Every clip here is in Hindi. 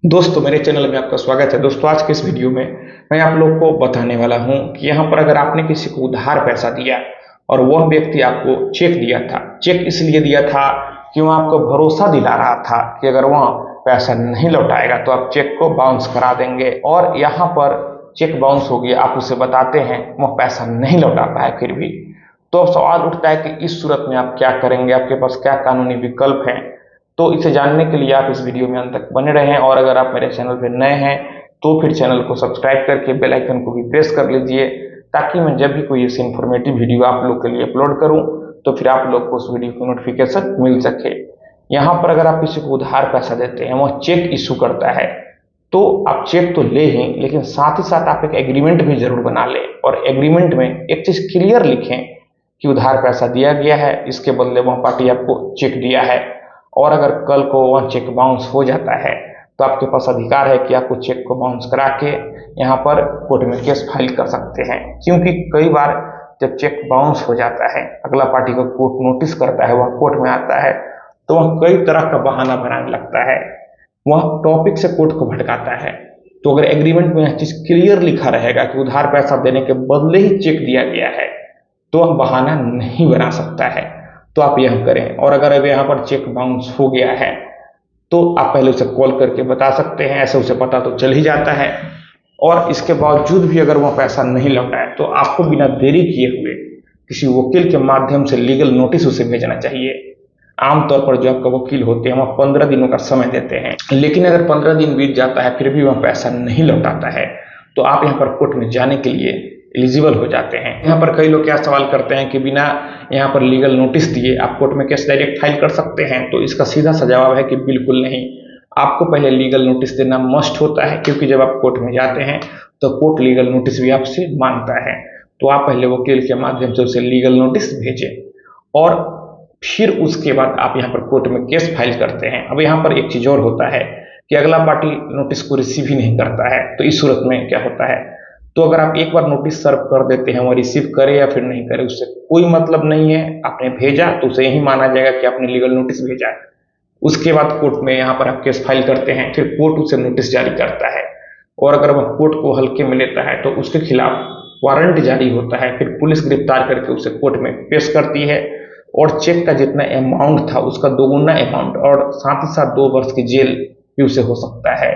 दोस्तों मेरे चैनल में आपका स्वागत है। दोस्तों आज के इस वीडियो में मैं आप लोग को बताने वाला हूं कि यहाँ पर अगर आपने किसी को उधार पैसा दिया और वह व्यक्ति आपको चेक दिया था, चेक इसलिए दिया था कि वह आपको भरोसा दिला रहा था कि अगर वह पैसा नहीं लौटाएगा तो आप चेक को बाउंस करा देंगे, और यहाँ पर चेक बाउंस हो गया, आप उसे बताते हैं, वह पैसा नहीं लौटाता है फिर भी, तो अब सवाल उठता है कि इस सूरत में आप क्या करेंगे, आपके पास क्या कानूनी विकल्प हैं। तो इसे जानने के लिए आप इस वीडियो में अंत तक बने रहें, और अगर आप मेरे चैनल पर नए हैं तो फिर चैनल को सब्सक्राइब करके बेल आइकन को भी प्रेस कर लीजिए, ताकि मैं जब भी कोई ऐसी इन्फॉर्मेटिव वीडियो आप लोग के लिए अपलोड करूं तो फिर आप लोग को उस वीडियो की नोटिफिकेशन मिल सके। यहाँ पर अगर आप किसी को उधार पैसा देते हैं, वह चेक इशू करता है, तो आप चेक तो ले ही, लेकिन साथ ही साथ आप एक एग्रीमेंट भी जरूर बना लें, और एग्रीमेंट में एक चीज क्लियर लिखें कि उधार पैसा दिया गया है, इसके बदले वह पार्टी आपको चेक दिया है, और अगर कल को वह चेक बाउंस हो जाता है तो आपके पास अधिकार है कि आपको चेक को बाउंस करा के यहाँ पर कोर्ट में केस फाइल कर सकते हैं। क्योंकि कई बार जब चेक बाउंस हो जाता है, अगला पार्टी को कोर्ट नोटिस करता है, वह कोर्ट में आता है, तो वह कई तरह का बहाना बनाने लगता है, वह टॉपिक से कोर्ट को भटकाता है। तो अगर एग्रीमेंट में यह चीज क्लियर लिखा रहेगा कि उधार पैसा देने के बदले ही चेक दिया गया है, तो वह बहाना नहीं बना सकता है। तो आप यह करें, और अगर अब यहाँ पर चेक बाउंस हो गया है तो आप पहले उसे कॉल करके बता सकते हैं, ऐसे उसे पता तो चल ही जाता है। और इसके बावजूद भी अगर वह पैसा नहीं लौटाए तो आपको बिना देरी किए हुए किसी वकील के माध्यम से लीगल नोटिस उसे भेजना चाहिए। आमतौर पर जो आपका वकील होते हैं वह 15 दिनों का समय देते हैं, लेकिन अगर 15 दिन बीत जाता है फिर भी वह पैसा नहीं लौटाता है, तो आप यहाँ पर कोर्ट में जाने के लिए एलिजिबल हो जाते हैं। यहाँ पर कई लोग क्या सवाल करते हैं कि बिना यहाँ पर लीगल नोटिस दिए आप कोर्ट में केस डायरेक्ट फाइल कर सकते हैं, तो इसका सीधा सा जवाब है कि बिल्कुल नहीं। आपको पहले लीगल नोटिस देना मस्ट होता है, क्योंकि जब आप कोर्ट में जाते हैं तो कोर्ट लीगल नोटिस भी आपसे मांगता है। तो आप पहले वकील के माध्यम से उसे लीगल नोटिस भेजें, और फिर उसके बाद आप यहाँ पर कोर्ट में केस फाइल करते हैं। अब यहाँ पर एक चीज और होता है कि अगला पार्टी नोटिस को रिसीव ही नहीं करता है, तो इस सूरत में क्या होता है, तो अगर आप एक बार नोटिस सर्व कर देते हैं, वो रिसीव करे या फिर नहीं करे उससे कोई मतलब नहीं है। आपने भेजा तो उसे यही माना जाएगा कि आपने लीगल नोटिस भेजा है। उसके बाद कोर्ट में यहाँ पर आप केस फाइल करते हैं, फिर कोर्ट उसे नोटिस जारी करता है, और अगर वह कोर्ट को हल्के में लेता है तो उसके खिलाफ वारंट जारी होता है, फिर पुलिस गिरफ्तार करके उसे कोर्ट में पेश करती है, और चेक का जितना अमाउंट था उसका दोगुना अमाउंट, और साथ ही साथ 2 वर्ष की जेल भी उसे हो सकता है।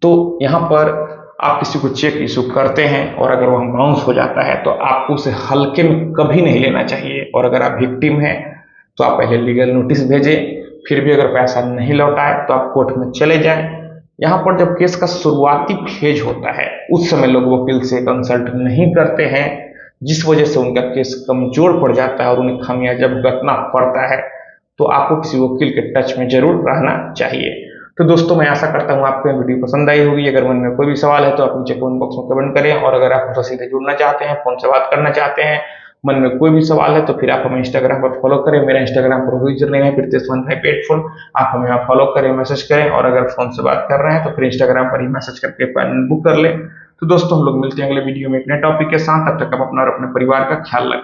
तो यहाँ पर आप किसी को चेक इशू करते हैं और अगर वह बाउंस हो जाता है तो आपको उसे हल्के में कभी नहीं लेना चाहिए, और अगर आप विक्टिम हैं तो आप पहले लीगल नोटिस भेजें, फिर भी अगर पैसा नहीं लौटाए तो आप कोर्ट में चले जाएं। यहाँ पर जब केस का शुरुआती फेज होता है उस समय लोग वकील से कंसल्ट नहीं करते हैं, जिस वजह से उनका केस कमजोर पड़ जाता है और उन्हें खामियाजा भुगतना पड़ता है। तो आपको किसी वकील के टच में जरूर रहना चाहिए। तो दोस्तों मैं आशा करता हूँ आपको वीडियो पसंद आई होगी। अगर मन में कोई भी सवाल है तो आप नीचे कमेंट बॉक्स में कमेंट करें, और अगर आप हमसे सीधे जुड़ना चाहते हैं, फोन से बात करना चाहते हैं, मन में कोई भी सवाल है, तो फिर आप हमें इंस्टाग्राम पर फॉलो करें। मेरा इंस्टाग्राम पर यूजर नेम है pritesh1584। आप हमें वहाँ फॉलो करें, मैसेज करें, और अगर फोन से बात कर रहे हैं तो फिर इंस्टाग्राम पर ही मैसेज करके अपॉइंटमेंट बुक कर लें। तो दोस्तों हम लोग मिलते हैं अगले वीडियो में एक नए टॉपिक के साथ। तब तक आप अपना और अपने परिवार का ख्याल रखें।